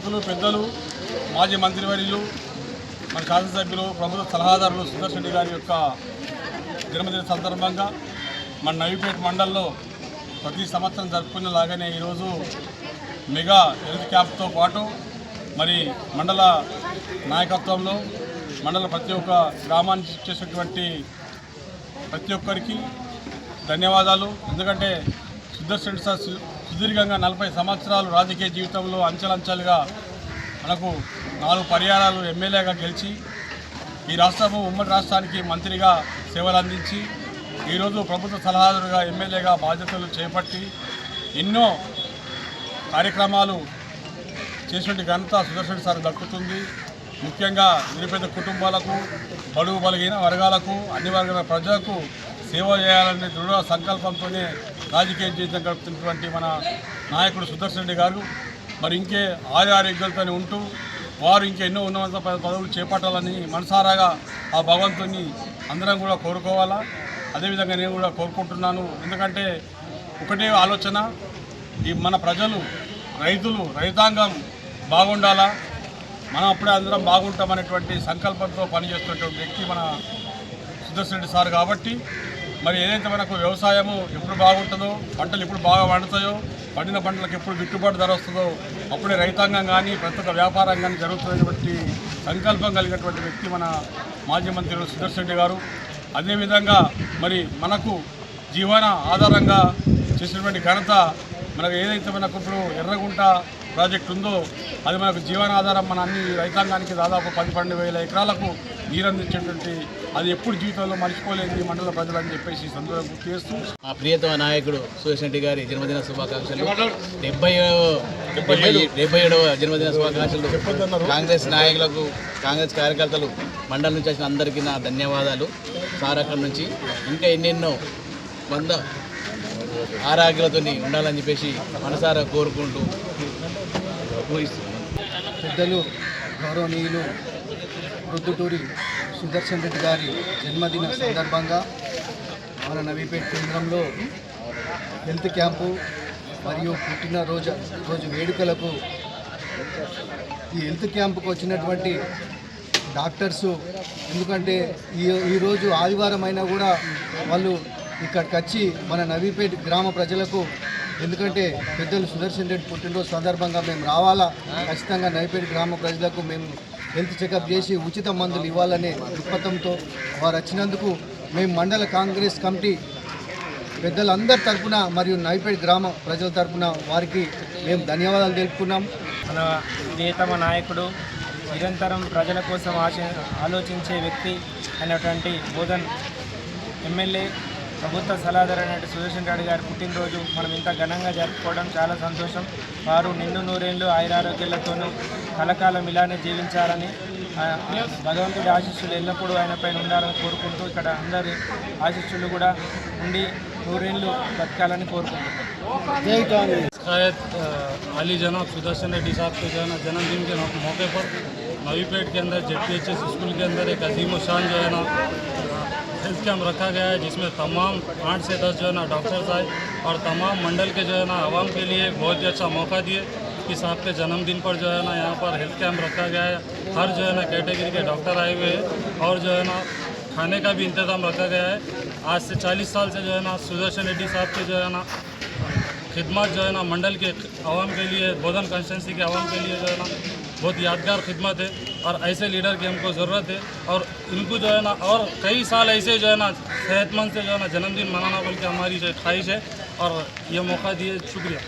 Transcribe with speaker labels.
Speaker 1: నాయకులు పెద్దలు మాజీ మంత్రివర్యులు మన శాసనసభ్యులు ప్రభుత్వ సలహాదారులు సుదర్శన్ రెడ్డి గారి యొక్క జన్మదిన సందర్భంగా మన నవీపేట మండలంలో ప్రతి సంవత్సరం జరుపుకునేలాగానే ఈరోజు మెగా హెల్త్ క్యాంప్తో పాటు మరి మండల నాయకత్వంలో మండల ప్రతి ఒక్క గ్రామానికి చేసేటువంటి ప్రతి ఒక్కరికి ధన్యవాదాలు. ఎందుకంటే సుదర్శన్ రెడ్డి సార్ సుదీర్ఘంగా 40 సంవత్సరాలు రాజకీయ జీవితంలో అంచెలంచెలుగా మనకు 4 పర్యాయాలు ఎమ్మెల్యేగా గెలిచి ఈ రాష్ట్రము ఉమ్మడి రాష్ట్రానికి మంత్రిగా సేవలు అందించి ఈరోజు ప్రభుత్వ సలహాదారుగా ఎమ్మెల్యేగా బాధ్యతలు చేపట్టి ఎన్నో కార్యక్రమాలు చేసినటువంటి ఘనత సుదర్శన్ రెడ్డి సార్ దక్కుతుంది. ముఖ్యంగా నిరుపేద కుటుంబాలకు, బడుగు బలహీన వర్గాలకు, అన్ని వర్గాల ప్రజలకు సేవ చేయాలనే దృఢ సంకల్పంతోనే రాజకీయ జీవితం గడుపుతున్నటువంటి మన నాయకుడు సుదర్శన్ రెడ్డి గారు మరి ఇంకే ఆరోగ్యాలతోనే ఉంటూ వారు ఇంకా ఎన్నో ఉన్నత పదవులు చేపట్టాలని మనసారాగా ఆ భగవంతుని అందరం కూడా కోరుకోవాలా. అదేవిధంగా నేను కూడా కోరుకుంటున్నాను. ఎందుకంటే ఒకటే ఆలోచన, ఈ మన ప్రజలు రైతాంగం బాగుండాలా, మనం అప్పుడే అందరం బాగుంటామనేటువంటి సంకల్పంతో పనిచేస్తున్నటువంటి వ్యక్తి మన సుదర్శన్ రెడ్డి సార్. కాబట్టి మరి ఏదైతే మనకు వ్యవసాయము ఎప్పుడు బాగుంటుందో, పంటలు ఎప్పుడు బాగా పండుతాయో, పండిన పంటలకు ఎప్పుడు గిట్టుబాటు ధర వస్తుందో అప్పుడే రైతాంగం కానీ ప్రతి ఒక్క వ్యాపారం కానీ జరుగుతున్నటువంటి సంకల్పం కలిగినటువంటి వ్యక్తి మన మాజీ మంత్రులు సుదర్శన్ రెడ్డి గారు. అదేవిధంగా మరి మనకు జీవన ఆధారంగా చేసినటువంటి ఘనత మనకు ఏదైతే మనకు ఇప్పుడు ఎర్రగుంట ప్రాజెక్టు ఉందో అది మనకు జీవనాధారం. మన అన్ని రైతాంగానికి దాదాపు 10-12 ఎకరాలకు నీరందించేటువంటి అది ఎప్పుడు జీవితంలో మర్చిపోలేని మండల ప్రజలని చెప్పేసి సందర్భంగా గుర్తు చేస్తూ
Speaker 2: మా ప్రియతమ నాయకుడు సుదర్శన్ రెడ్డి గారి జన్మదిన శుభాకాంక్షలు. 77వ జన్మదిన శుభాకాంక్షలు. కాంగ్రెస్ నాయకులకు, కాంగ్రెస్ కార్యకర్తలు, మండలం నుంచి వచ్చిన అందరికీ నా ధన్యవాదాలు. సారకం నుంచి ఇంకా ఎన్నెన్నో 100 ఆరోగ్యాలతో ఉండాలని చెప్పేసి మనసారా కోరుకుంటూ
Speaker 3: పెద్దలు గౌరవనీయులు ప్రొద్దుటూరి సుదర్శన్ రెడ్డి గారి జన్మదిన సందర్భంగా మన నవీపేట కేంద్రంలో హెల్త్ క్యాంపు మరియు పుట్టినరోజు వేడుకలకు ఈ హెల్త్ క్యాంపుకు వచ్చినటువంటి డాక్టర్సు, ఎందుకంటే ఈరోజు ఆదివారం అయినా కూడా వాళ్ళు ఇక్కడికి వచ్చి మన నవీపేట గ్రామ ప్రజలకు, ఎందుకంటే పెద్దలు సుదర్శన్ రెడ్డి పుట్టినరోజు సందర్భంగా మేము రావాలా, ఖచ్చితంగా నవీపేట గ్రామ ప్రజలకు మేము హెల్త్ చెకప్ చేసి ఉచిత మందులు ఇవ్వాలనే దృక్పథంతో వారు వచ్చినందుకు మేము మండల కాంగ్రెస్ కమిటీ పెద్దలందరి తరఫున మరియు నవీపేట గ్రామ ప్రజల తరఫున వారికి మేము ధన్యవాదాలు తెలుపుకున్నాం.
Speaker 4: మన ప్రియతమ నాయకుడు, నిరంతరం ప్రజల కోసం ఆలోచించే వ్యక్తి అయినటువంటి బోధన్ ఎమ్మెల్యే, ప్రభుత్వ సలహాదారు అయినటువంటి సుదర్శన్ రెడ్డి గారి పుట్టినరోజు మనం ఇంత ఘనంగా జరుపుకోవడం చాలా సంతోషం. వారు నిండు నూరేళ్ళు ఆయురారోగ్యాలతోనూ కలకాలం ఇలానే జీవించాలని, భగవంతుడి ఆశీస్సులు ఎల్లప్పుడూ ఆయన పైన ఉండాలని కోరుకుంటూ ఇక్కడ అందరి ఆశీస్సులు కూడా ఉండి నూరేళ్ళు బతకాలని కోరుకుంటున్నాం.
Speaker 5: अली जनाब सुदर्शन रेड्डी साहब के जन्मदिन के मौके पर नवीपेट के अंदर ZPHS स्कूल के अंदर एक अजीम शान जो है ना हेल्थ कैम्प रखा गया है, जिसमें तमाम 8 से 10 जो है ना डॉक्टर्स आए और तमाम मंडल के जो है ना आवाम के लिए बहुत ही अच्छा मौका दिए कि साहब के जन्मदिन पर जो है ना यहाँ पर हेल्थ कैम्प रखा गया है। हर जो है ना कैटेगरी के डॉक्टर आए हुए हैं और जो है ना खाने का भी इंतज़ाम रखा गया है। आज से 40 साल से जो है ना सुदर्शन रेड्डी साहब के जो है ना खिदमत जो है ना मंडल के आवाम के लिए, बोधन कॉन्स्टिट्यूंसी के आवाम के लिए जो है ना बहुत यादगार खिदमत है और ऐसे लीडर की हमको ज़रूरत है। और इनको जो है ना और कई साल ऐसे जो है ना सेहतमंद से जो है ना जन्मदिन मनाना बल्कि हमारी ख्वाहिश है और ये मौका दिए, शुक्रिया।